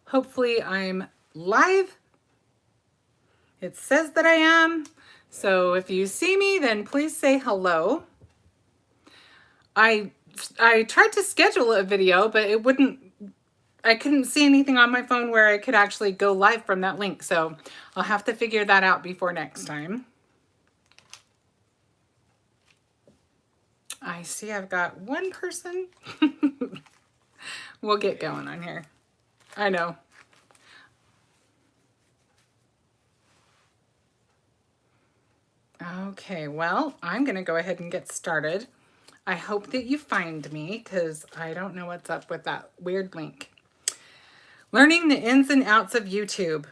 Hopefully I'm live. It says that I am. So if you see me, then please say hello. I tried to schedule a video, but it wouldn't, I couldn't see anything on my phone where I could actually go live from that link. So I'll have to figure that out before next time. I see I've got one person. We'll get going on here. I know. Okay, well, I'm going to go ahead and get started. I hope that you find me because I don't know what's up with that weird link. Learning the ins and outs of YouTube.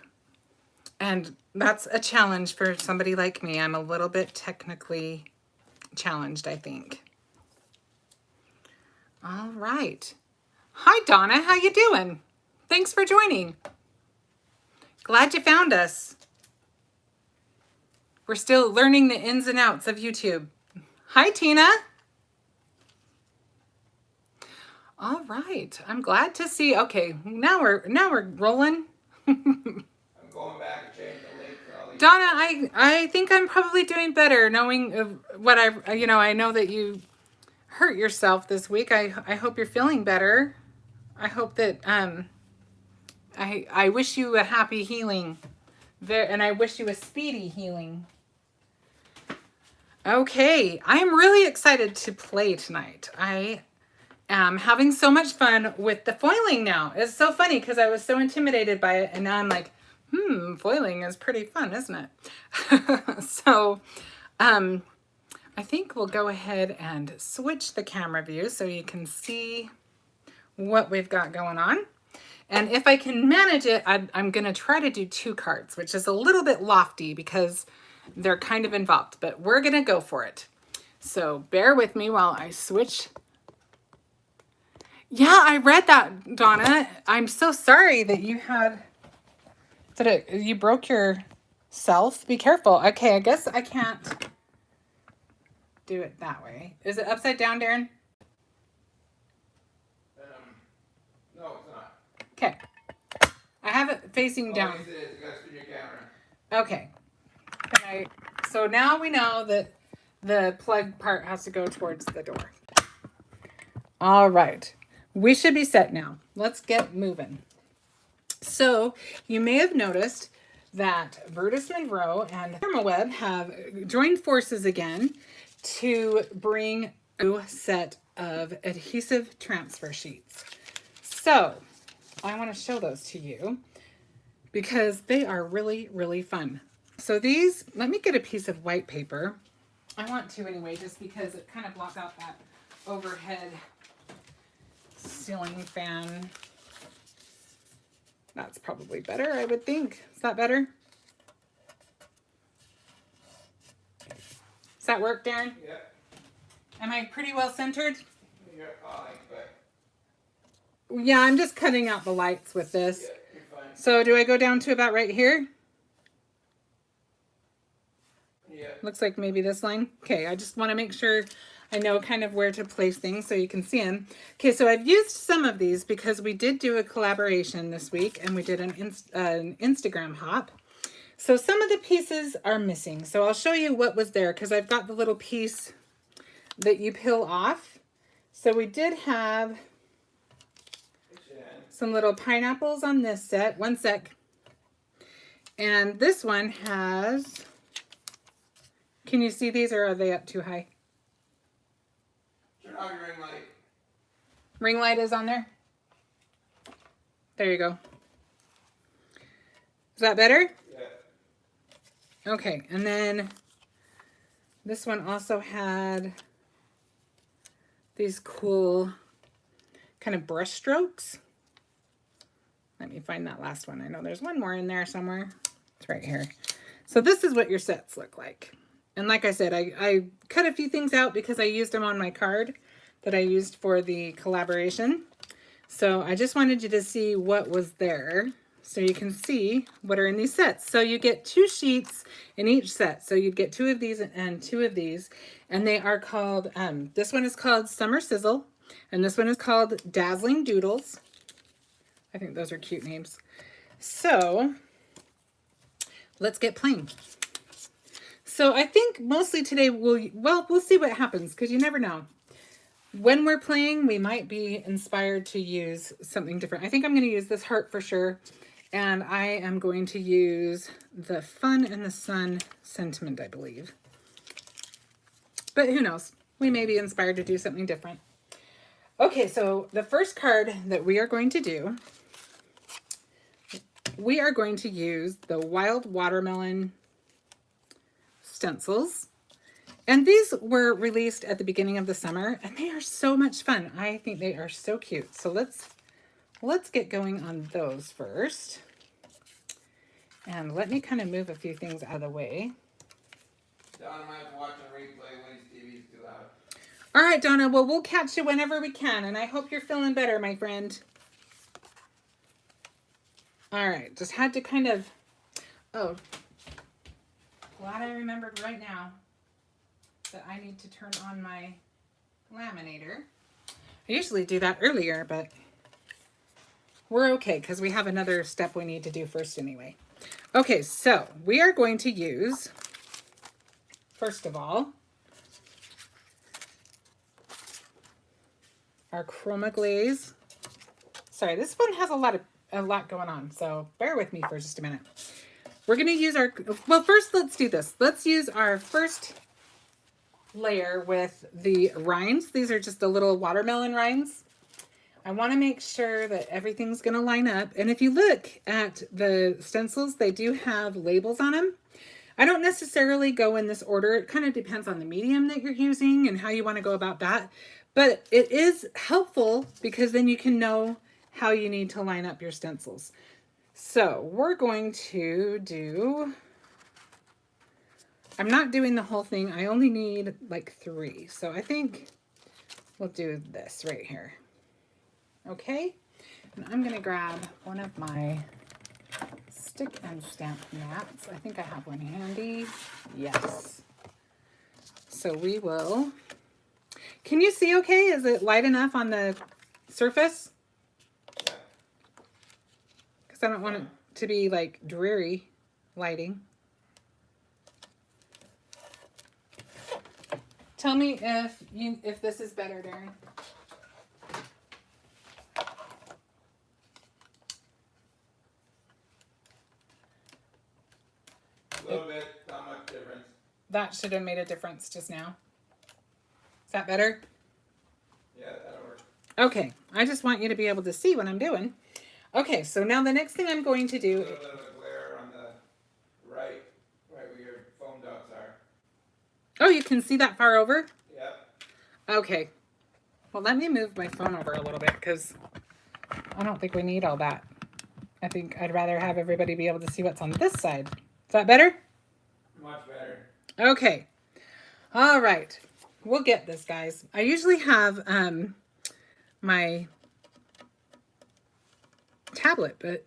And that's a challenge for somebody like me. I'm a little bit technically challenged, I think. All right. Hi, Donna. How you doing? Thanks for joining. Glad you found us. We're still learning the ins and outs of YouTube. Hi, Tina. All right. I'm glad to see. Okay, now we're rolling. I'm going back and changing the link for all these. Donna, I think I'm probably doing better knowing what I know that you hurt yourself this week. I hope you're feeling better. I hope that I wish you a happy healing there, and I wish you a speedy healing. Okay, I'm really excited to play tonight. I am having so much fun with the foiling now. It's so funny because I was so intimidated by it, and now I'm like, foiling is pretty fun, isn't it? So, I think we'll go ahead and switch the camera view so you can see what we've got going on. And if I can manage it, I'm going to try to do 2 cards, which is a little bit lofty because they're kind of involved, but we're going to go for it. So bear with me while I switch. Yeah, I read that, Donna. I'm so sorry that you had, you broke yourself. Be careful. Okay, I guess I can't do it that way. Is it upside down, Darren? No, it's not. Okay. I have it facing down. Yes, it is. You gotta spin your camera. Okay. So now we know that the plug part has to go towards the door. All right. We should be set now. Let's get moving. So you may have noticed that BrutusMonroe and Chroma Web have joined forces again to bring a new set of adhesive transfer sheets. So I want to show those to you because they are really, really fun. So these, let me get a piece of white paper. I want to anyway, just because it kind of blocks out that overhead ceiling fan. That's probably better, I would think. Is that better? Does that work, Darren? Yeah. Am I pretty well centered? You're fine, but Yeah, I'm just cutting out the lights with this. yeah, you're fine. So do I go down to about right here? Yeah. Looks like maybe this line. Okay, I just want to make sure I know kind of where to place things so you can see them. Okay, so I've used some of these because we did do a collaboration this week and we did an Instagram hop. So some of the pieces are missing. So I'll show you what was there because I've got the little piece that you peel off. So we did have some little pineapples on this set. One sec. And this one has, can you see these or are they up too high? Turn off your ring light. Ring light is on there. There you go. Is that better? Yeah. Okay, and then this one also had these cool kind of brush strokes. Let me find that last one. I know there's one more in there somewhere. It's right here. So this is what your sets look like. And like I said, I cut a few things out because I used them on my card that I used for the collaboration. So I just wanted you to see what was there so you can see what are in these sets. So you get 2 sheets in each set. So you'd get 2 of these and 2 of these. And they are called, this one is called Summer Sizzle. And this one is called Dazzling Doodles. I think those are cute names. So let's get playing. So I think mostly today we'll see what happens, because you never know. When we're playing, we might be inspired to use something different. I think I'm going to use this heart for sure. And I am going to use the Fun and the Sun sentiment, I believe. But who knows? We may be inspired to do something different. Okay, so the first card that we are going to do, we are going to use the Wild Watermelon stencils. And these were released at the beginning of the summer, and they are so much fun. I think they are so cute. So let's get going on those first. And let me kind of move a few things out of the way. Donna might have to watch the replay when his TV's too loud. All right, Donna. Well, we'll catch you whenever we can, and I hope you're feeling better, my friend. All right, just had to kind of, oh, glad I remembered right now that I need to turn on my laminator. I usually do that earlier, but we're okay because we have another step we need to do first anyway. Okay, so we are going to use, first of all, our Chroma Glaze. Sorry, this one has a lot going on, so bear with me for just a minute. We're going to use our, well, first let's do this. Let's use our first layer with the rinds. These are just the little watermelon rinds. I want to make sure that everything's going to line up. And if you look at the stencils, they do have labels on them. I don't necessarily go in this order. It kind of depends on the medium that you're using and how you want to go about that. But it is helpful because then you can know how you need to line up your stencils. So we're going to do, I'm not doing the whole thing. I only need like 3. So I think we'll do this right here. Okay. And I'm going to grab one of my stick and stamp mats. I think I have one handy. Yes. So we will, can you see okay? Is it light enough on the surface? Because I don't want it to be like dreary lighting. Tell me if this is better, Darren. A little bit, not much difference. That should have made a difference just now. Is that better? Yeah, that'll work. Okay, I just want you to be able to see what I'm doing. Okay, so now the next thing I'm going to A do... little bit of a glare on the right where your foam dots are. Oh, you can see that far over? Yep. Okay. Well, let me move my phone over a little bit because I don't think we need all that. I think I'd rather have everybody be able to see what's on this side. Is that better? Much better. Okay. All right. We'll get this, guys. I usually have my tablet, but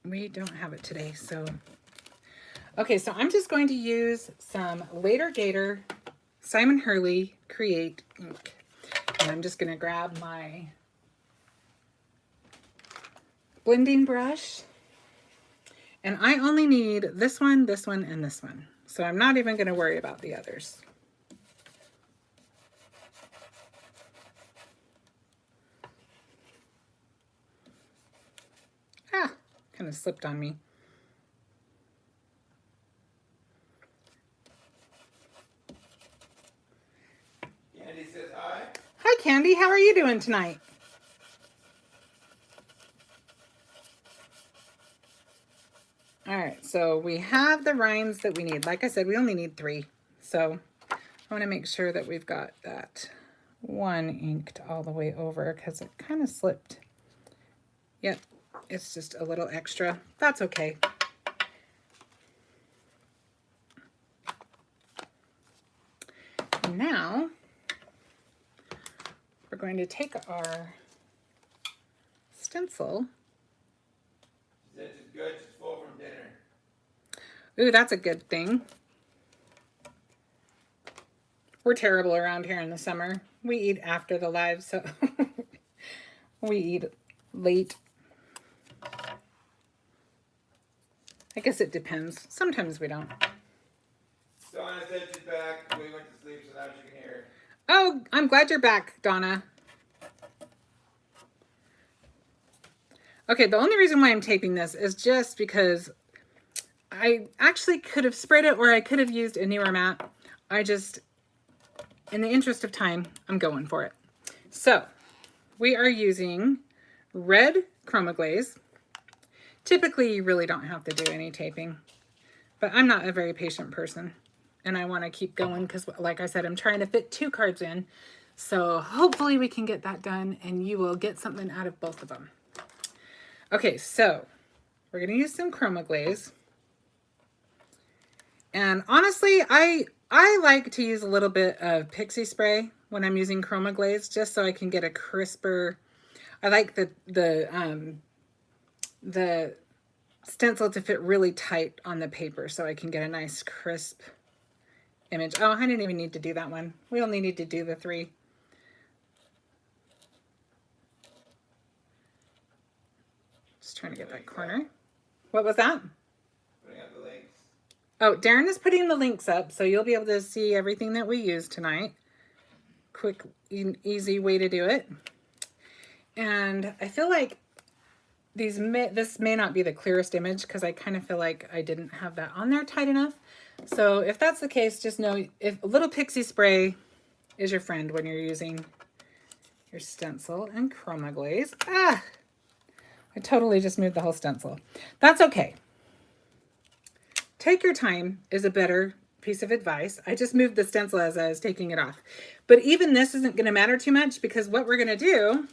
we don't have it today. So, okay. So I'm just going to use some Later Gator Simon Hurley Create ink. And I'm just going to grab my blending brush. And I only need this one, and this one. So I'm not even going to worry about the others. Ah, kind of slipped on me. Candy says hi. Hi, Candy. How are you doing tonight? All right, so we have the rinds that we need. Like I said, we only need 3. So I want to make sure that we've got that one inked all the way over because it kind of slipped. Yep, it's just a little extra. That's okay. Now we're going to take our stencil. She said she's good, she's full from dinner. Ooh, that's a good thing. We're terrible around here in the summer. We eat after the live, so we eat late. I guess it depends. Sometimes we don't. Donna said she's back. We went to sleep, so now she can hear. Oh, I'm glad you're back, Donna. Okay, the only reason why I'm taping this is just because I actually could have sprayed it, or I could have used a newer mat. I just, in the interest of time, I'm going for it. So we are using red Chroma Glaze. Typically, you really don't have to do any taping, but I'm not a very patient person, and I want to keep going because, like I said, I'm trying to fit 2 cards in. So hopefully we can get that done, and you will get something out of both of them. Okay, so we're going to use some Chroma Glaze. And honestly, I like to use a little bit of pixie spray when I'm using Chroma Glaze, just so I can get a crisper. I like the stencil to fit really tight on the paper, so I can get a nice crisp image. Oh, I didn't even need to do that one. We only need to do the 3. Just trying to get that corner. What was that? Putting up the links. Oh, Darren is putting the links up, so you'll be able to see everything that we used tonight. Quick, easy way to do it. And I feel like this may not be the clearest image because I kind of feel like I didn't have that on there tight enough. So if that's the case, just know if a little pixie spray is your friend when you're using your stencil and Chroma Glaze. Ah, I totally just moved the whole stencil. That's okay. Take your time is a better piece of advice. I just moved the stencil as I was taking it off. But even this isn't going to matter too much because what we're going to do,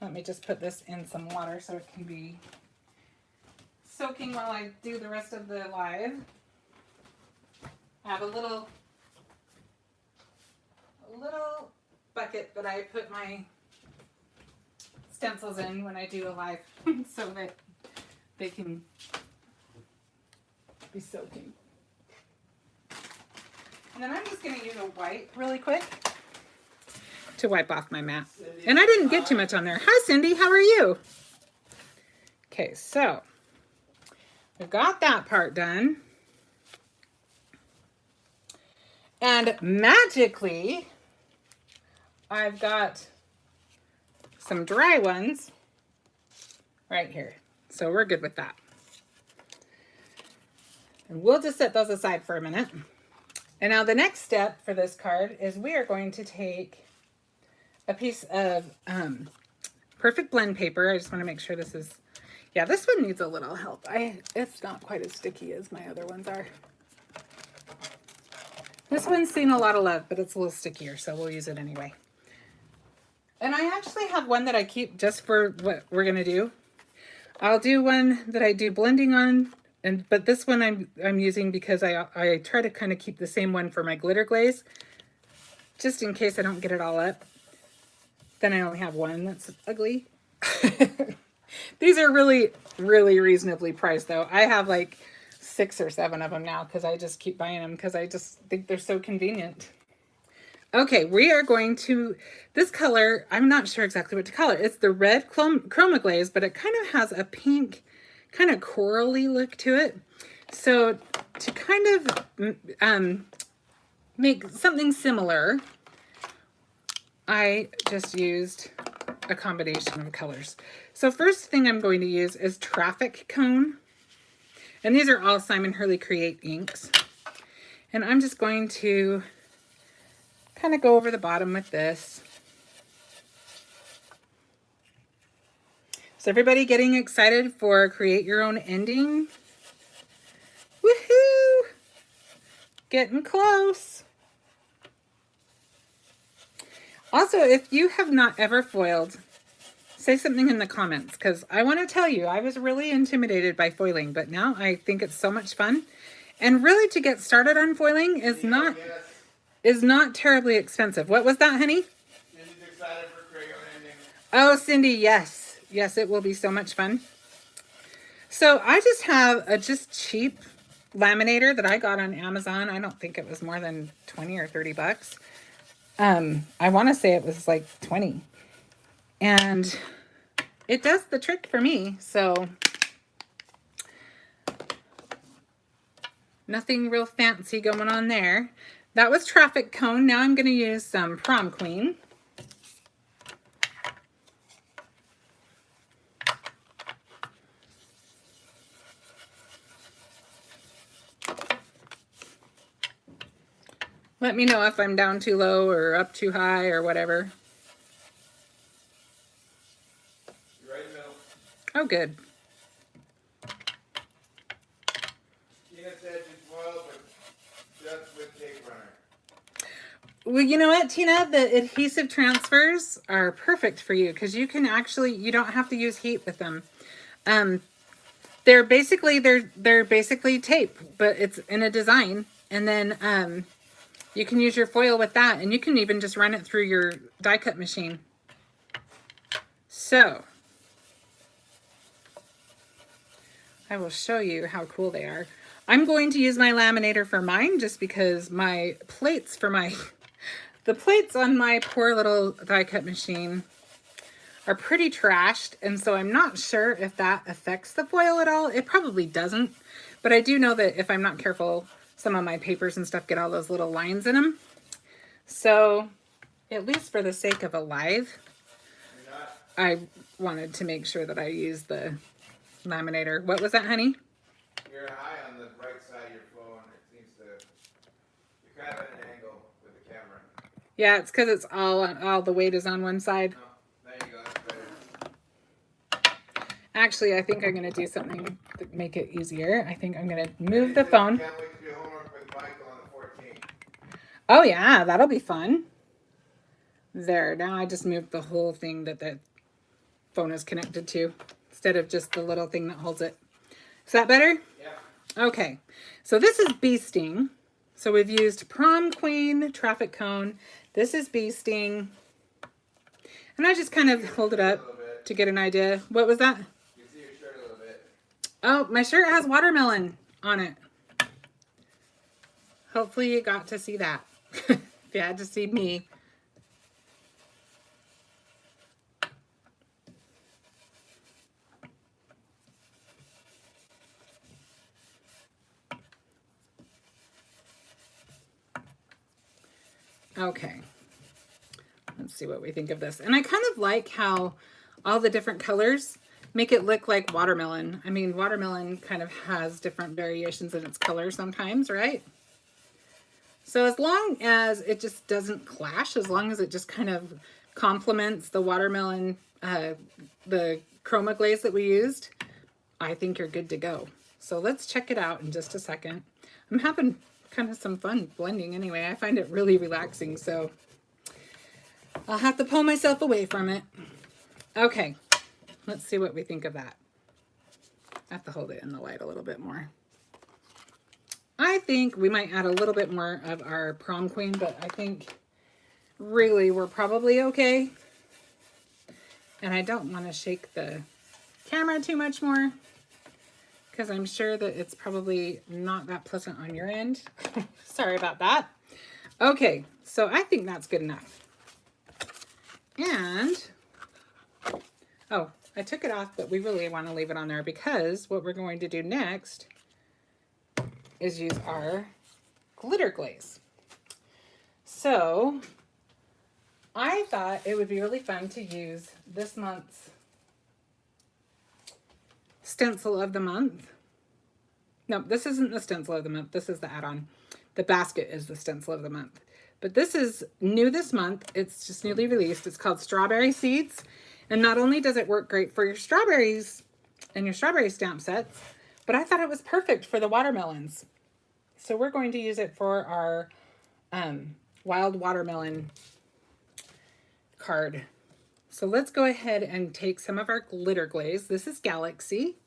let me just put this in some water so it can be soaking while I do the rest of the live. I have a little bucket that I put my stencils in when I do a live so that they can be soaking. And then I'm just going to use a wipe really quick to wipe off my mat. And I didn't get too much on there. Hi, Cindy. How are you? Okay, so we've got that part done. And magically, I've got some dry ones right here. So we're good with that. And we'll just set those aside for a minute. And now the next step for this card is we are going to take a piece of perfect blend paper. I just want to make sure this is, yeah, this one needs a little help. It's not quite as sticky as my other ones are. This one's seen a lot of love, but it's a little stickier, so we'll use it anyway. And I actually have one that I keep just for what we're going to do. I'll do one that I do blending on, but this one I'm using because I try to kind of keep the same one for my glitter glaze, just in case I don't get it all up. Then I only have one that's ugly. These are really, really reasonably priced, though. I have like 6 or 7 of them now because I just keep buying them because I just think they're so convenient. Okay, we are going to, this color, I'm not sure exactly what to call it. It's the red Chroma Glaze, but it kind of has a pink, kind of corally look to it. So to kind of make something similar, I just used a combination of colors. So first thing I'm going to use is Traffic Cone. And these are all Simon Hurley Create inks. And I'm just going to kind of go over the bottom with this. Is everybody getting excited for Create Your Own Ending? Woohoo! Getting close. Also, if you have not ever foiled, say something in the comments, because I want to tell you, I was really intimidated by foiling, but now I think it's so much fun. And really, to get started on foiling is not terribly expensive. What was that, honey? Cindy's excited for Create Your Own Ending. Oh, Cindy, yes. Yes, it will be so much fun. So I just have a just cheap laminator that I got on Amazon. I don't think it was more than 20 or 30 bucks. I want to say it was like 20. And it does the trick for me. So Nothing real fancy going on there. That was traffic cone. Now I'm going to use some prom queen. Let me know if I'm down too low or up too high or whatever. You're right in the middle. Oh, good. Tina said you foil, but just with tape runner. Well, you know what, Tina? The adhesive transfers are perfect for you because you can actually, you don't have to use heat with them. They're basically tape, but it's in a design, and then you can use your foil with that, and you can even just run it through your die cut machine. So I will show you how cool they are. I'm going to use my laminator for mine just because my plates for my the plates on my poor little die cut machine are pretty trashed, and so I'm not sure if that affects the foil at all. It probably doesn't, but I do know that if I'm not careful, some of my papers and stuff get all those little lines in them. So at least for the sake of a live, I wanted to make sure that I use the laminator. What was that, honey? You're high on the right side of your phone. It seems to, you're kind of at an angle with the camera. Yeah, it's because it's all the weight is on one side. No, there you go. That's better. Actually, I think I'm going to do something to make it easier. I think I'm going to move the phone. Can't wait to do homework with Michael on the 14th. Oh yeah, that'll be fun. There, now I just moved the whole thing that the phone is connected to instead of just the little thing that holds it. Is that better? Yeah. Okay, so this is bee sting. So we've used prom queen, traffic cone. This is bee sting. And I just kind of hold it up to get an idea. What was that? You can see your shirt a little bit. Oh, my shirt has watermelon on it. Hopefully you got to see that. If you had to see me. Okay. Let's see what we think of this. And I kind of like how all the different colors make it look like watermelon. I mean, watermelon kind of has different variations in its color sometimes, right? So as long as it just doesn't clash, as long as it just kind of complements the watermelon, the Chroma Glaze that we used, I think you're good to go. So let's check it out in just a second. I'm having kind of some fun blending anyway. I find it really relaxing, so I'll have to pull myself away from it. Okay, let's see what we think of that. I have to hold it in the light a little bit more. I think we might add a little bit more of our prom queen, but I think really we're probably okay. And I don't want to shake the camera too much more because I'm sure that it's probably not that pleasant on your end. Sorry about that. Okay, so I think that's good enough. And, oh, I took it off, but we really want to leave it on there because what we're going to do next is use our glitter glaze. So I thought it would be really fun to use this month's stencil of the month. No, this isn't the stencil of the month. This is the add-on. The basket is the stencil of the month. But this is new this month. It's just newly released. It's called Strawberry Seeds. And not only does it work great for your strawberries and your strawberry stamp sets, but I thought it was perfect for the watermelons. So we're going to use it for our wild watermelon card. So let's go ahead and take some of our glitter glaze. This is Galaxy.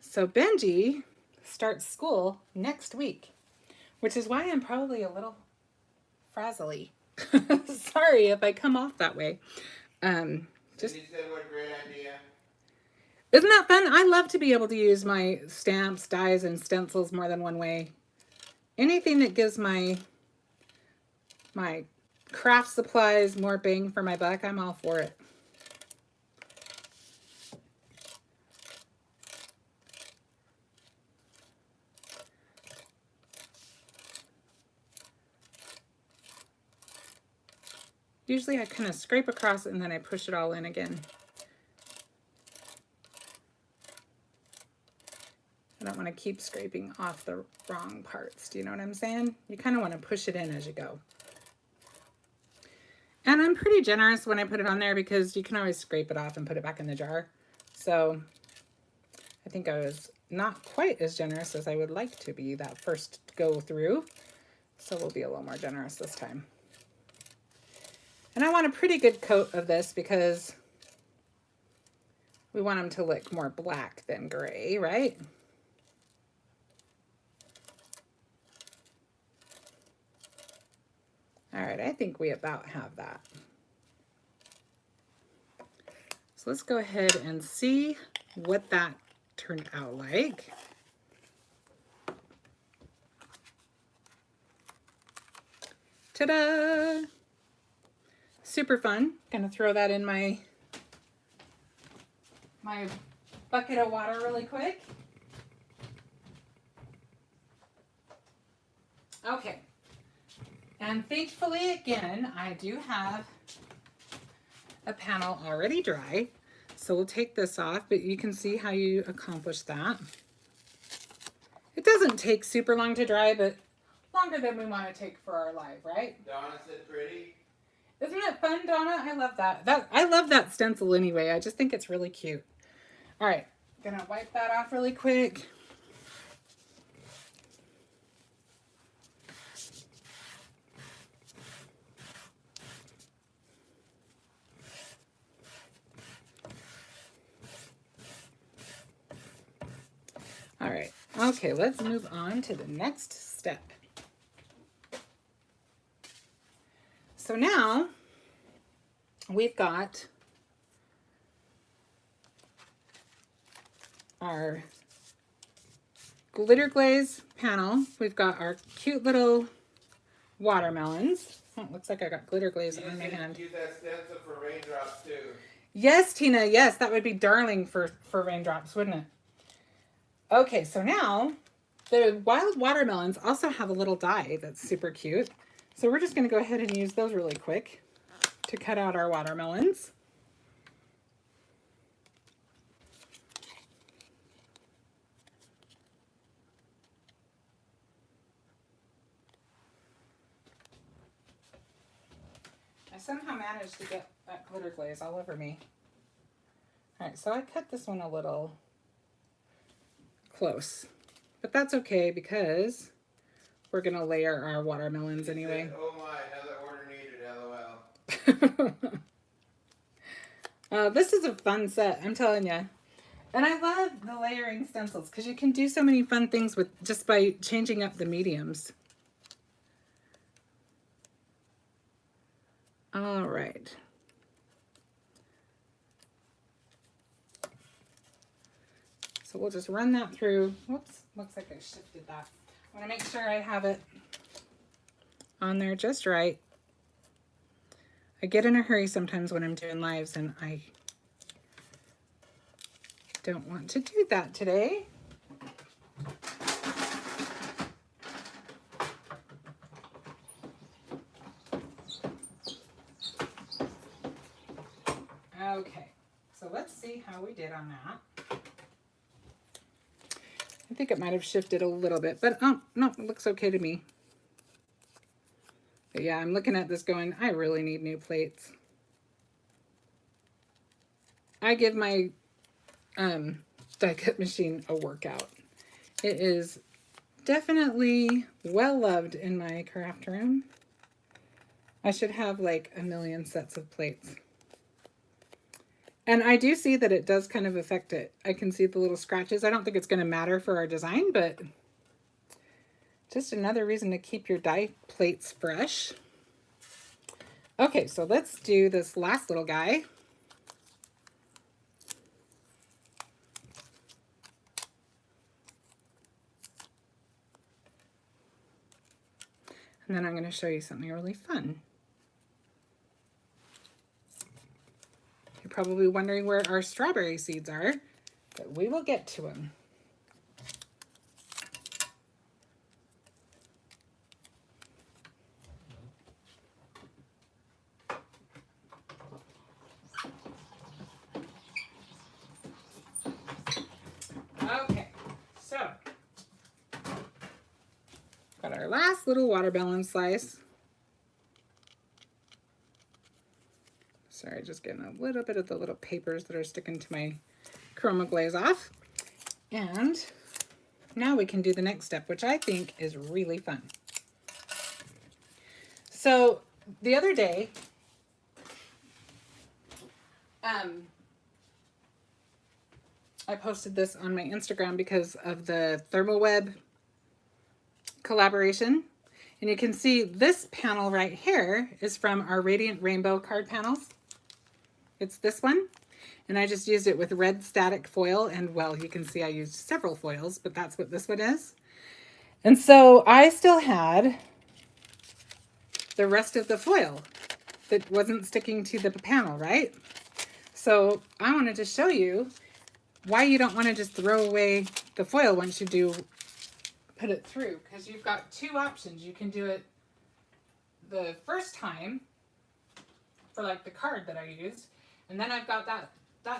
So Benji starts school next week, which is why I'm probably a little frazzly. Sorry if I come off that way. Just You said what a great idea. Isn't that fun? I love to be able to use my stamps, dies, and stencils more than one way. Anything that gives my craft supplies more bang for my buck, I'm all for it. Usually I kind of scrape across and then I push it all in again. I don't want to keep scraping off the wrong parts. Do you know what I'm saying? You kind of want to push it in as you go. And I'm pretty generous when I put it on there because you can always scrape it off and put it back in the jar. So I think I was not quite as generous as I would like to be that first go through. So we'll be a little more generous this time. And I want a pretty good coat of this because we want them to look more black than gray, right? All right, I think we about have that. So let's go ahead and see what that turned out like. Ta-da! Super fun. Gonna throw that in my bucket of water really quick. Okay. And thankfully, again, I do have a panel already dry. So we'll take this off, but you can see how you accomplish that. It doesn't take super long to dry, but longer than we want to take for our live, right? Donna said pretty. Isn't it fun, Donna? I love that. I love that stencil anyway. I just think it's really cute. All right, gonna wipe that off really quick. All right, okay, let's move on to the next step. So now we've got our glitter glaze panel. We've got our cute little watermelons. Oh, it looks like I got glitter glaze on my hand. Use that stencil for raindrops too. Yes, Tina, yes, that would be darling for raindrops, wouldn't it? Okay, so now the wild watermelons also have a little die that's super cute. So we're just going to go ahead and use those really quick to cut out our watermelons. I somehow managed to get that glitter glaze all over me. All right, so I cut this one a little close, but that's okay because we're gonna layer our watermelons anyway. Oh my, another order needed, LOL. This is a fun set, I'm telling you. And I love the layering stencils because you can do so many fun things with just by changing up the mediums. All right. So we'll just run that through. Whoops, looks like I shifted that. I want to make sure I have it on there just right. I get in a hurry sometimes when I'm doing lives and I don't want to do that today. Okay, so let's see how we did on that. I think it might have shifted a little bit, but oh, no, it looks okay to me. But yeah, I'm looking at this going, I really need new plates. I give my die cut machine a workout. It is definitely well loved in my craft room. I should have like a million sets of plates. And I do see that it does kind of affect it. I can see the little scratches. I don't think it's going to matter for our design, but just another reason to keep your die plates fresh. Okay, so let's do this last little guy. And then I'm going to show you something really fun. You're probably wondering where our strawberry seeds are, but we will get to them. our last little watermelon slice. Sorry, just getting a little bit of the little papers that are sticking to my Chroma Glaze off. And now we can do the next step, which I think is really fun. So the other day, I posted this on my Instagram because of the ThermoWeb collaboration. And you can see this panel right here is from our Radiant Rainbow card panels. It's this one. And I just used it with red static foil. And well, you can see I used several foils, but that's what this one is. And so I still had the rest of the foil that wasn't sticking to the panel, right? So I wanted to show you why you don't want to just throw away the foil once you do put it through, because you've got two options. You can do it the first time for like the card that I used, and then I've got that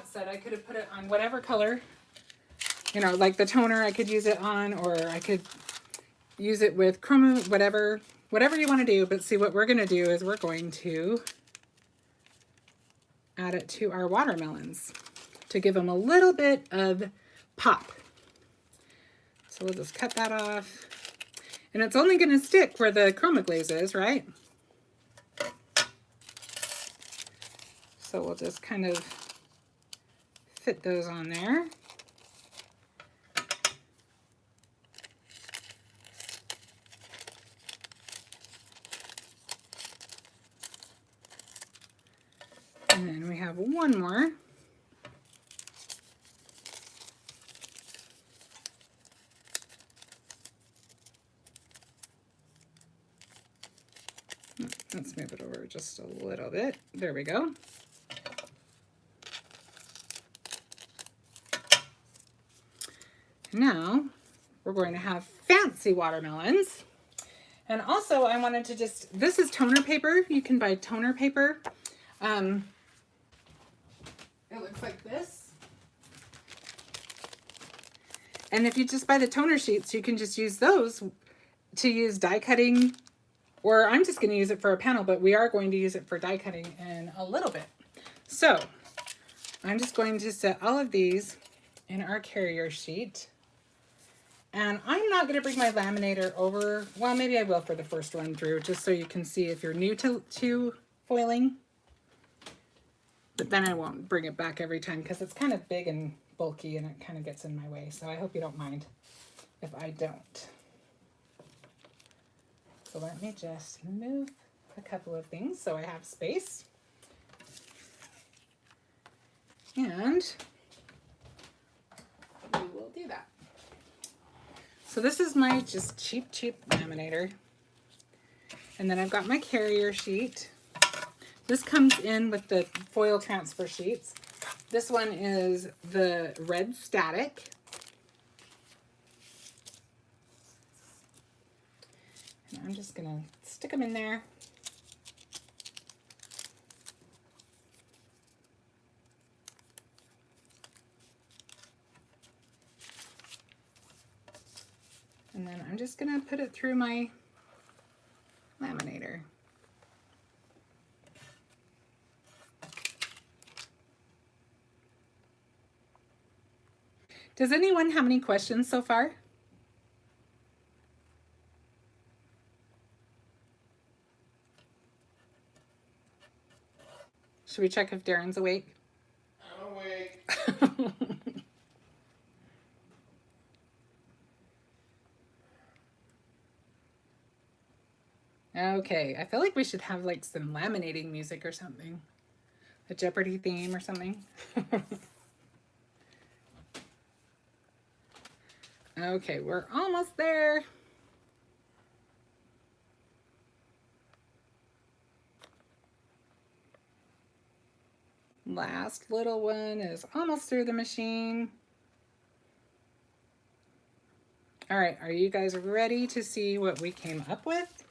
set. I could have put it on whatever color, you know, like the toner I could use it on, or I could use it with chroma, whatever you want to do. But see, what we're going to do is we're going to add it to our watermelons to give them a little bit of pop. So we'll just cut that off. And it's only going to stick where the Chroma Glaze is, right? So we'll just kind of fit those on there. And then we have one more. Let's move it over just a little bit. There we go. Now we're going to have fancy watermelons. And also I wanted to just, this is toner paper. You can buy toner paper. It looks like this. And if you just buy the toner sheets, you can just use those to use die cutting, or I'm just going to use it for a panel, but we are going to use it for die cutting in a little bit. So I'm just going to set all of these in our carrier sheet. And I'm not going to bring my laminator over. Well, maybe I will for the first run through, just so you can see if you're new to foiling. But then I won't bring it back every time because it's kind of big and bulky and it kind of gets in my way. So I hope you don't mind if I don't. So let me just move a couple of things so I have space. And we will do that. So this is my just cheap laminator. And then I've got my carrier sheet. This comes in with the foil transfer sheets. This one is the red static. And I'm just gonna stick them in there. And then I'm just gonna put it through my laminator. Does anyone have any questions so far? Should we check if Darren's awake? I'm awake. Okay, I feel like we should have like some laminating music or something. A Jeopardy theme or something. Okay, we're almost there. Last little one is almost through the machine. All right, are you guys ready to see what we came up with?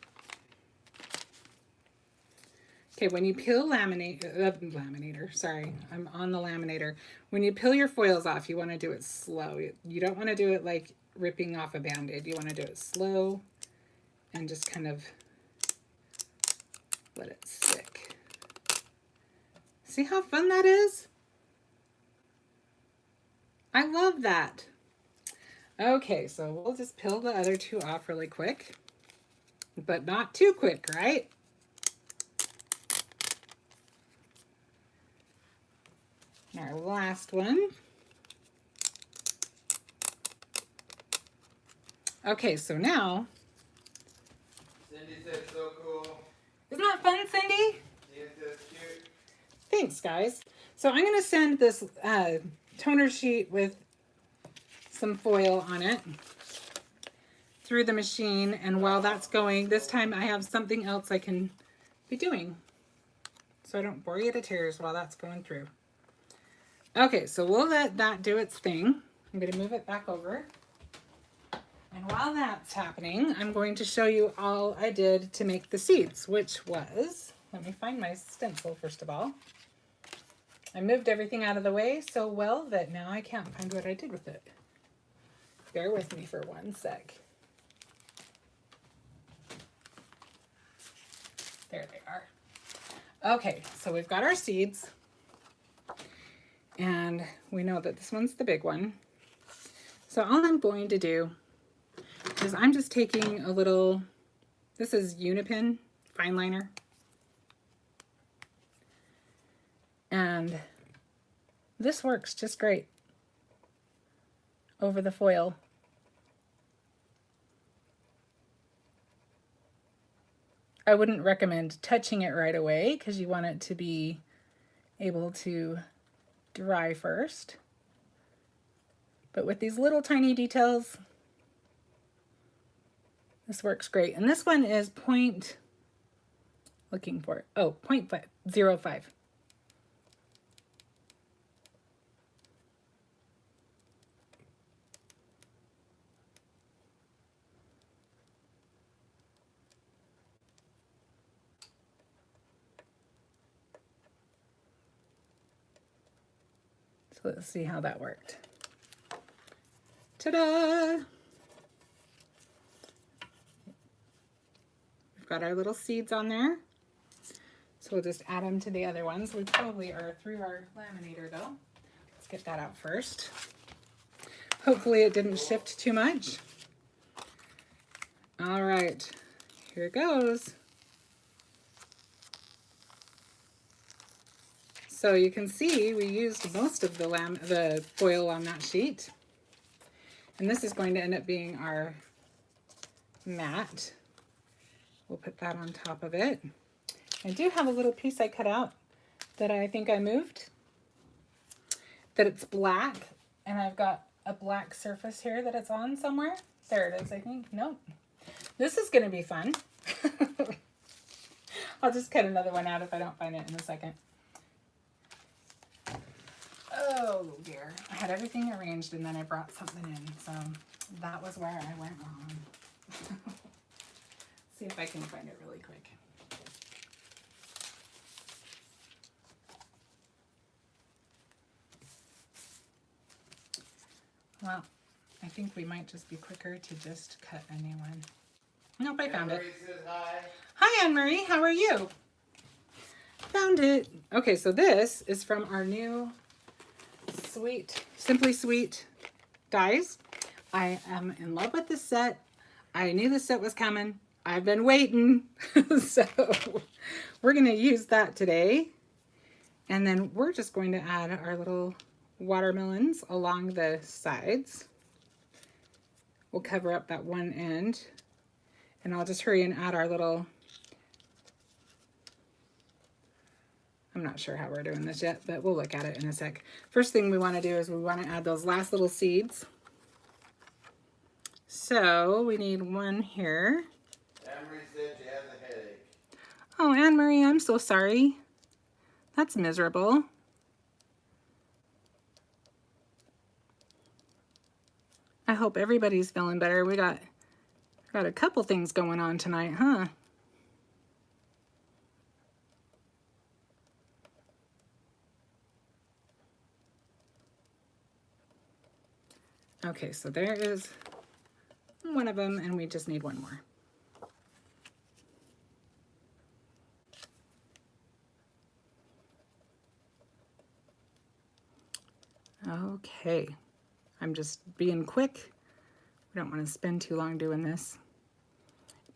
Okay, when you peel laminator, sorry, I'm on the laminator. When you peel your foils off, you want to do it slow. You don't want to do it like ripping off a Band-Aid. You want to do it slow and just kind of let it stick. See how fun that is? I love that. Okay, so we'll just peel the other two off really quick, but not too quick, right? Our last one. Okay, so now. Cindy said so cool. Isn't that fun, Cindy? Yes, that's cute. Thanks, guys. So I'm going to send this toner sheet with some foil on it through the machine, and while that's going, this time I have something else I can be doing, so I don't bore you to tears while that's going through. Okay, so we'll let that do its thing. I'm going to move it back over. And while that's happening, I'm going to show you all I did to make the seeds, which was, let me find my stencil first of all. I moved everything out of the way so well that now I can't find what I did with it. Bear with me for one sec. There they are. Okay, so we've got our seeds. And we know that this one's the big one. So all I'm going to do is I'm just taking a little, this is Unipin fine liner. And this works just great over the foil. I wouldn't recommend touching it right away because you want it to be able to dry first. But with these little tiny details, this works great. And this one is looking for it. Oh, 0.05. So let's see how that worked. Ta-da! We've got our little seeds on there. So we'll just add them to the other ones. We probably are through our laminator though. Let's get that out first. Hopefully it didn't shift too much. All right, here it goes. So you can see we used most of the foil on that sheet. And this is going to end up being our mat. We'll put that on top of it. I do have a little piece I cut out that I think I moved, that it's black, and I've got a black surface here that it's on somewhere. There it is, I think. Nope. This is going to be fun. I'll just cut another one out if I don't find it in a second. Oh dear, I had everything arranged and then I brought something in, so that was where I went wrong. See if I can find it really quick. Well, I think we might just be quicker to just cut a new one. Nope, I found it. Says hi. Hi, Anne-Marie, how are you? Found it. Okay, so this is from our new Simply Sweet dies. I am in love with this set. I knew this set was coming. I've been waiting. So we're going to use that today. And then we're just going to add our little watermelons along the sides. We'll cover up that one end. And I'll just hurry and add our little, I'm not sure how we're doing this yet, but we'll look at it in a sec. First thing we want to do is we want to add those last little seeds. So we need one here. Anne-Marie said she has a headache. Oh, Anne-Marie, I'm so sorry. That's miserable. I hope everybody's feeling better. We got a couple things going on tonight, huh? Okay, so there is one of them, and we just need one more. Okay, I'm just being quick. We don't want to spend too long doing this,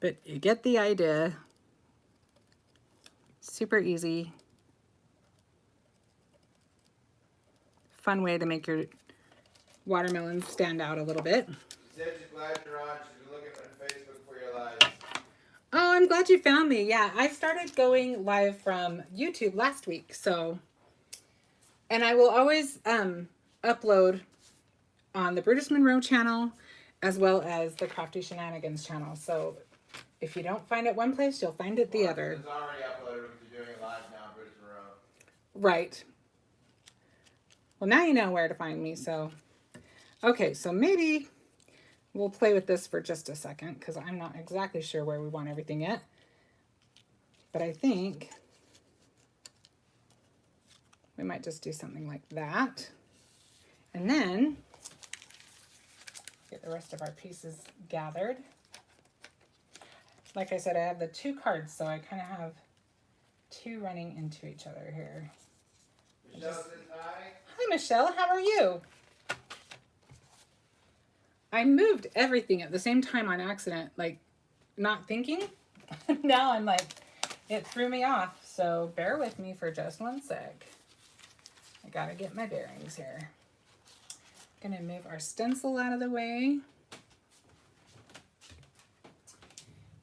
but you get the idea. Super easy. Fun way to make your watermelons stand out a little bit. She said she's glad you're on. She's been looking on Facebook for your lives. Oh, I'm glad you found me. Yeah, I started going live from YouTube last week, so, and I will always upload on the BrutusMonroe channel as well as the Crafty Shenanigans channel. So if you don't find it one place, you'll find it the other. It's already uploaded if you're doing it live now, BrutusMonroe. Right. Well, now you know where to find me, so. Okay, so maybe we'll play with this for just a second because I'm not exactly sure where we want everything yet. But I think we might just do something like that. And then get the rest of our pieces gathered. Like I said, I have the two cards, so I kind of have two running into each other here. Michelle says hi. Hi, Michelle. How are you? I moved everything at the same time on accident, like not thinking. Now I'm like, it threw me off. So bear with me for just one sec. I gotta get my bearings here. Gonna move our stencil out of the way.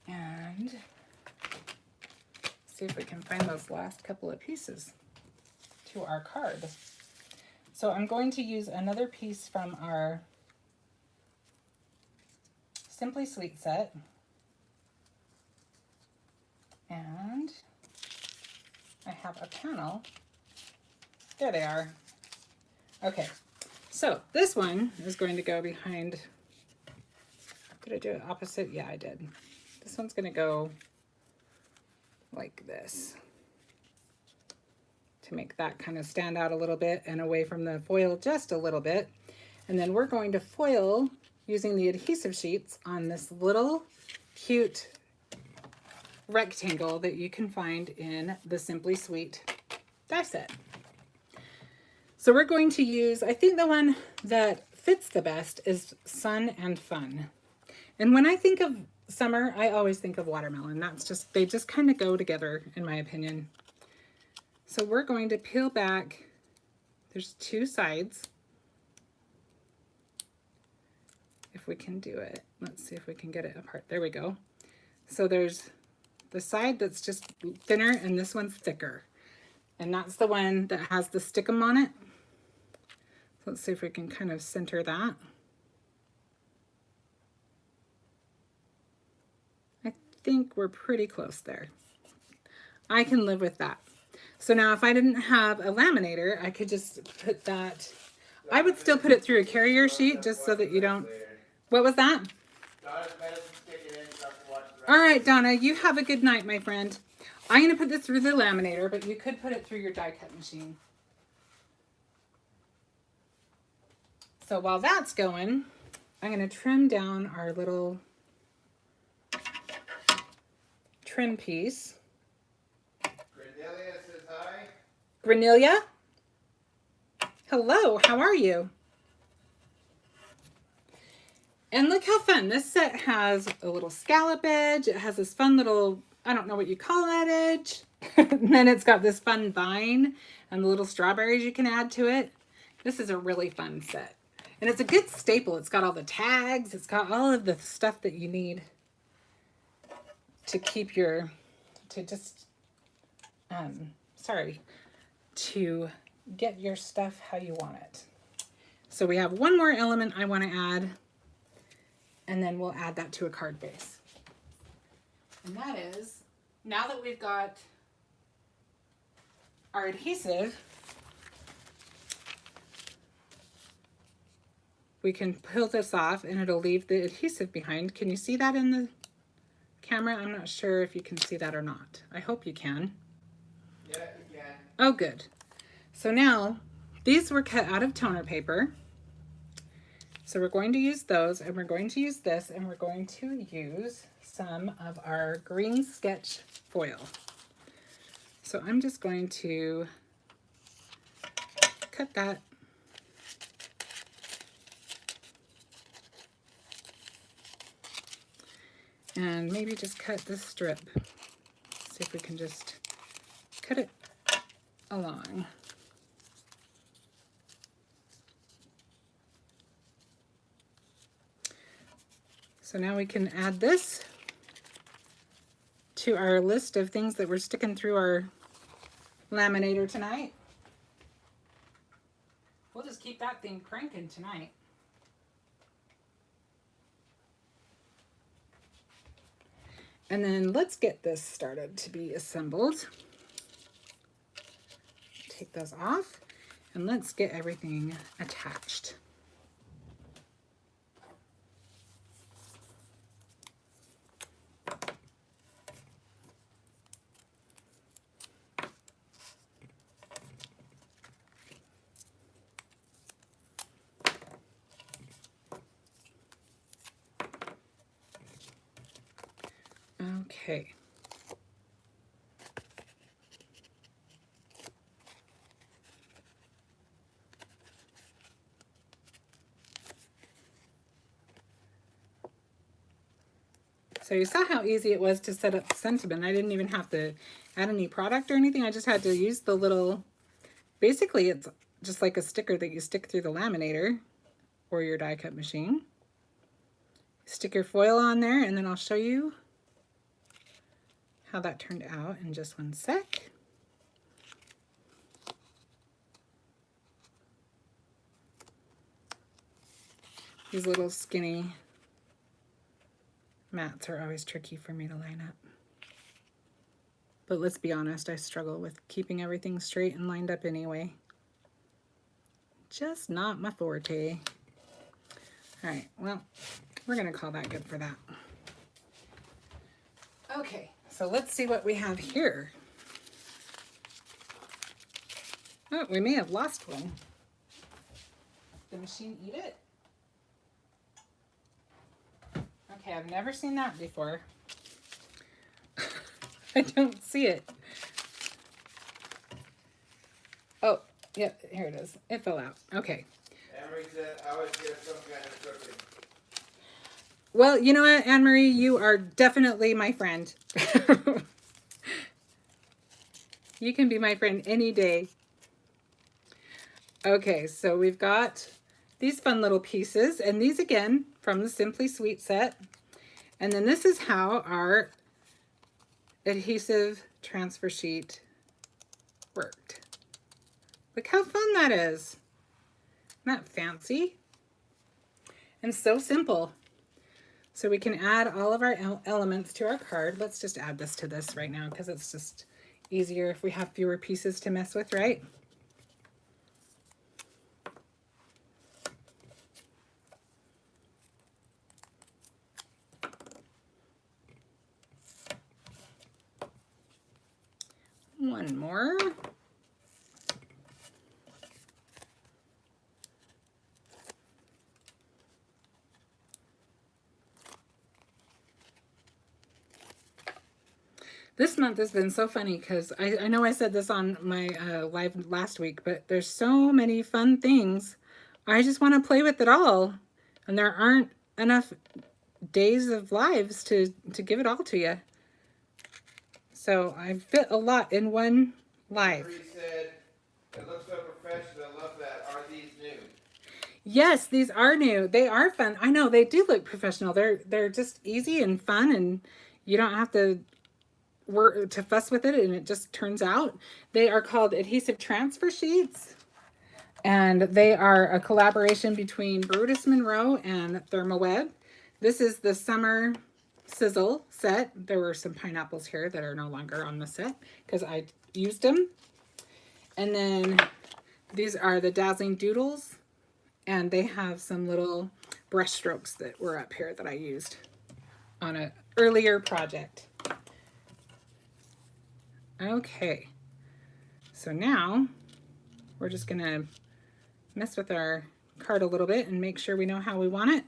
And see if we can find those last couple of pieces to our card. So I'm going to use another piece from our Simply Sweet set. And I have a panel. There they are. Okay, so this one is going to go behind. Did I do it opposite? Yeah, I did. This one's going to go like this to make that kind of stand out a little bit and away from the foil just a little bit. And then we're going to foil using the adhesive sheets on this little cute rectangle that you can find in the Simply Sweet die set. So we're going to use, I think the one that fits the best is Sun and Fun. And when I think of summer, I always think of watermelon. That's just, they just kind of go together in my opinion. So we're going to peel back, there's two sides. If we can do it, let's see if we can get it apart. There we go. So there's the side that's just thinner and this one's thicker. And that's the one that has the stickum on it. So let's see if we can kind of center that. I think we're pretty close there. I can live with that. So now if I didn't have a laminator, I could just put that, I would still put it through a carrier sheet just so that you don't, what was that? All right, Donna, you have a good night, my friend. I'm going to put this through the laminator, but you could put it through your die cut machine. So while that's going, I'm going to trim down our little trim piece. Cornelia says hi. Granelia? Hello, how are you? And look how fun. This set has a little scallop edge. It has this fun little, I don't know what you call that edge. And then it's got this fun vine and the little strawberries you can add to it. This is a really fun set. And it's a good staple. It's got all the tags. It's got all of the stuff that you need to keep your, to just, to get your stuff how you want it. So we have one more element I want to add, and then we'll add that to a card base. And that is, now that we've got our adhesive, we can peel this off and it'll leave the adhesive behind. Can you see that in the camera? I'm not sure if you can see that or not. I hope you can. Yeah, you can. Oh, good. So now, these were cut out of toner paper. So we're going to use those, and we're going to use this, and we're going to use some of our green sketch foil. So I'm just going to cut that And maybe just cut this strip. See if we can just cut it along. So now we can add this to our list of things that we're sticking through our laminator tonight. We'll just keep that thing cranking tonight. And then let's get this started to be assembled. Take those off and let's get everything attached. Okay. So you saw how easy it was to set up the sentiment. I didn't even have to add any product or anything. I just had to use the little, basically it's just like a sticker that you stick through the laminator or your die cut machine. Stick your foil on there and then I'll show you how that turned out in just one sec. These little skinny mats are always tricky for me to line up. But let's be honest, I struggle with keeping everything straight and lined up anyway. Just not my forte. All right, well, we're gonna call that good for that. Okay, so let's see what we have here. Oh, we may have lost one. Did the machine eat it? Okay, I've never seen that before. I don't see it. Oh, yep, here it is. It fell out. Okay. Anne-Marie said I would get some kind of cooking. Well, you know what, Anne-Marie? You are definitely my friend. You can be my friend any day. Okay, so we've got these fun little pieces, and these again from the Simply Sweet set. And then this is how our adhesive transfer sheet worked. Look how fun that is. Isn't that fancy? And so simple. So we can add all of our elements to our card. Let's just add this to this right now because it's just easier if we have fewer pieces to mess with, right? One more. This month has been so funny because I know I said this on my live last week, but there's so many fun things. I just want to play with it all. And there aren't enough days of lives to give it all to you. So I fit a lot in one live. Anne-Marie said, it looks so professional. I love that. Are these new? Yes, these are new. They are fun. I know they do look professional. They're just easy and fun, and you don't have to work to fuss with it, and it just turns out. They are called Adhesive Transfer Sheets, and they are a collaboration between BrutusMonroe and ThermoWeb. This is the Summer Sizzle set. There were some pineapples here that are no longer on the set because I used them. And then these are the Dazzling Doodles, and they have some little brush strokes that were up here that I used on an earlier project. Okay, so now we're just gonna mess with our card a little bit and make sure we know how we want it.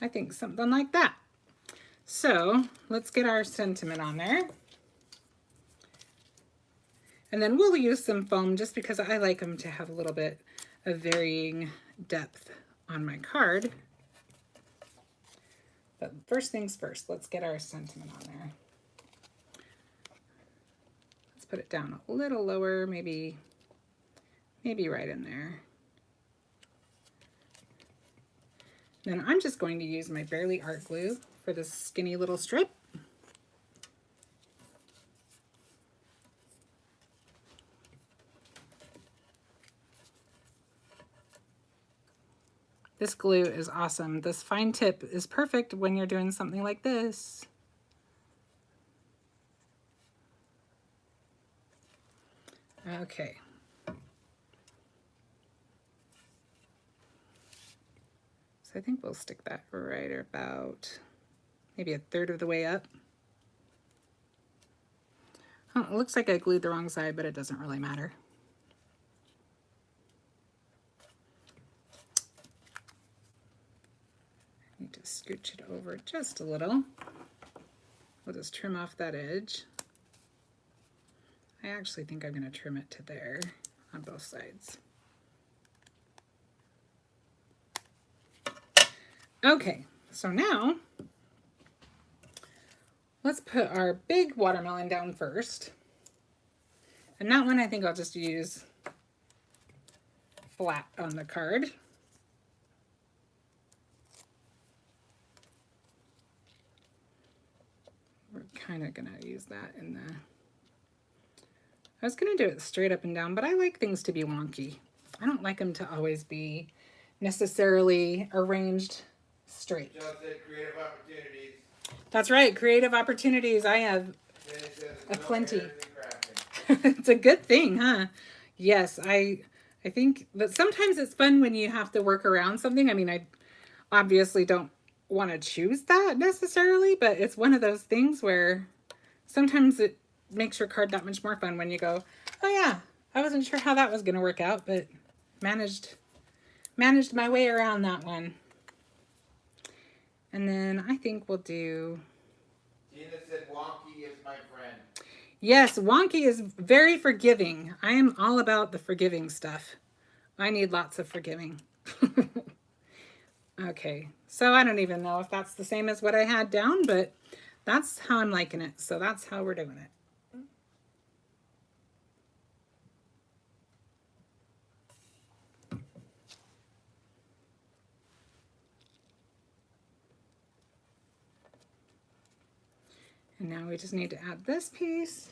I think something like that. So let's get our sentiment on there. And then we'll use some foam just because I like them to have a little bit of varying depth on my card. But first things first, let's get our sentiment on there. Let's put it down a little lower, maybe right in there. Then I'm just going to use my Barely Art glue for this skinny little strip. This glue is awesome. This fine tip is perfect when you're doing something like this. Okay. So I think we'll stick that right about maybe a third of the way up. Oh, it looks like I glued the wrong side, but it doesn't really matter. I need to scooch it over just a little. We'll just trim off that edge. I actually think I'm going to trim it to there on both sides. Okay, so now let's put our big watermelon down first. And that one I think I'll just use flat on the card. We're kind of going to use that in the... I was going to do it straight up and down, but I like things to be wonky. I don't like them to always be necessarily arranged straight. Just said creative opportunities. That's right, creative opportunities. I have A plenty. It's a good thing, huh? Yes, I think that sometimes it's fun when you have to work around something. I mean, I obviously don't want to choose that necessarily, but it's one of those things where sometimes it makes your card that much more fun when you go, oh yeah, I wasn't sure how that was going to work out, but managed my way around that one. And then I think we'll do... Gina said wonky is my friend. Yes, wonky is very forgiving. I am all about the forgiving stuff. I need lots of forgiving. Okay, so I don't even know if that's the same as what I had down, but that's how I'm liking it. So that's how we're doing it. And now we just need to add this piece.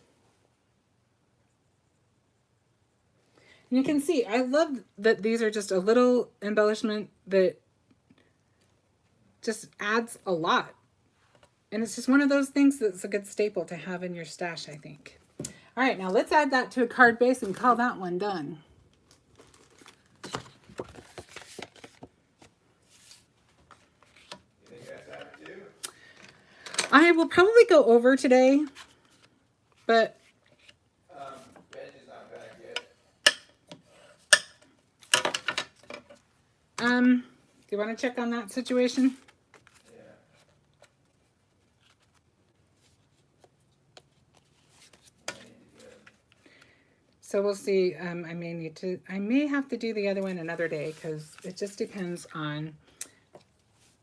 And you can see, I love that these are just a little embellishment that just adds a lot. And it's just one of those things that's a good staple to have in your stash, I think. All right, now let's add that to a card base and call that one done. You think that's happened too? I will probably go over today, but Ben is not back yet. do you want to check on that situation? Yeah. So we'll see. I may have to do the other one another day because it just depends on.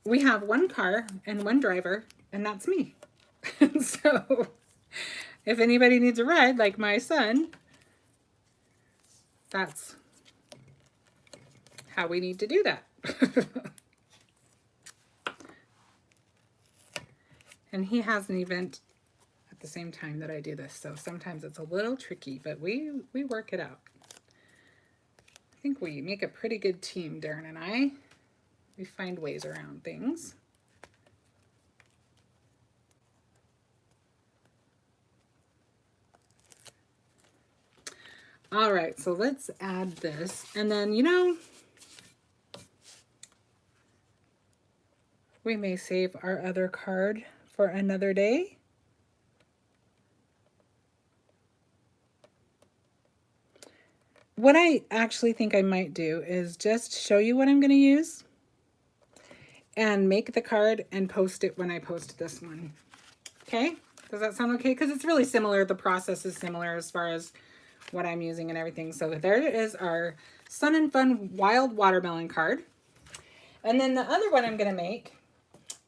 We have one car and one driver, and that's me. So if anybody needs a ride, like my son, that's how we need to do that. And he has an event at the same time that I do this, so sometimes it's a little tricky, but we work it out. I think we make a pretty good team, Darren and I. We find ways around things. All right, so let's add this. And then, you know, we may save our other card for another day. What I actually think I might do is just show you what I'm going to use and make the card and post it when I post this one. Okay? Does that sound okay? Because it's really similar. The process is similar as far as what I'm using and everything. So there is our Sun and Fun Wild Watermelon card. And then the other one I'm going to make,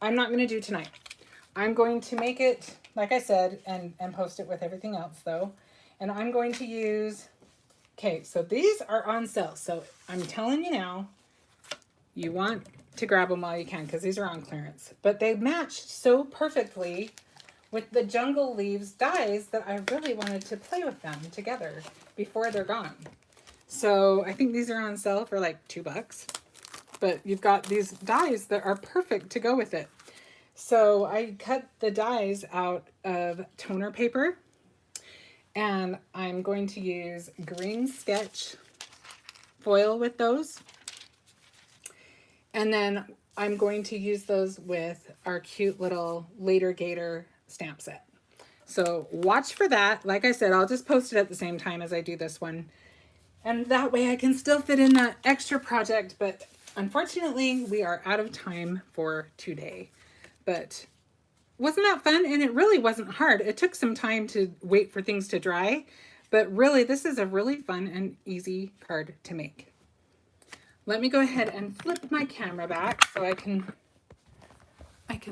I'm not going to do tonight. I'm going to make it, like I said, and post it with everything else though. And I'm going to use, okay, so these are on sale. So I'm telling you now, you want to grab them while you can because these are on clearance. But they match so perfectly with the Jungle Leaves dies that I really wanted to play with them together before they're gone. So I think these are on sale for like $2. But you've got these dies that are perfect to go with it. So I cut the dies out of toner paper. And I'm going to use green sketch foil with those. And then I'm going to use those with our cute little Later Gator stamp set. So watch for that. Like I said, I'll just post it at the same time as I do this one. And that way I can still fit in that extra project. But unfortunately, we are out of time for today. But wasn't that fun? And it really wasn't hard. It took some time to wait for things to dry. But really, this is a really fun and easy card to make. Let me go ahead and flip my camera back so I can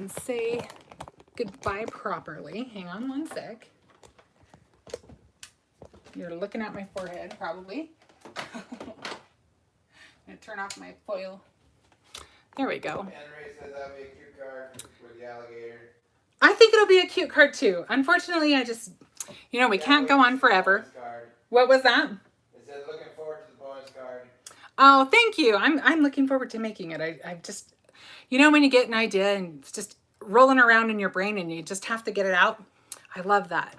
say goodbye properly. Hang on one sec. You're looking at my forehead, probably. I'm gonna turn off my foil. There we go. And Ray says that'd be a cute card with the alligator. I think it'll be a cute card too. Unfortunately, I just, you know, we can't go on forever. What was that? It said looking forward to the bonus card. Oh, thank you. I'm looking forward to making it. I just, you know, when you get an idea and it's just rolling around in your brain and you just have to get it out. I love that.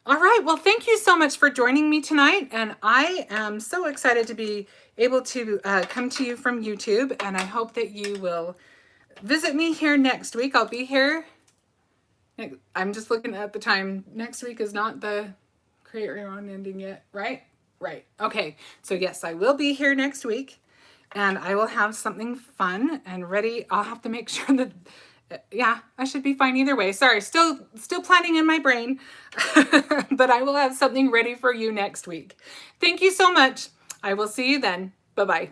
All right. Well, thank you so much for joining me tonight. And I am so excited to be able to come to you from YouTube. And I hope that you will visit me here next week. I'll be here. I'm just looking at the time. Next week is not the Create Your Own ending yet, right? Right. Okay. So yes, I will be here next week and I will have something fun and ready. I'll have to make sure that, yeah, I should be fine either way. Sorry, still planning in my brain, but I will have something ready for you next week. Thank you so much. I will see you then. Bye-bye.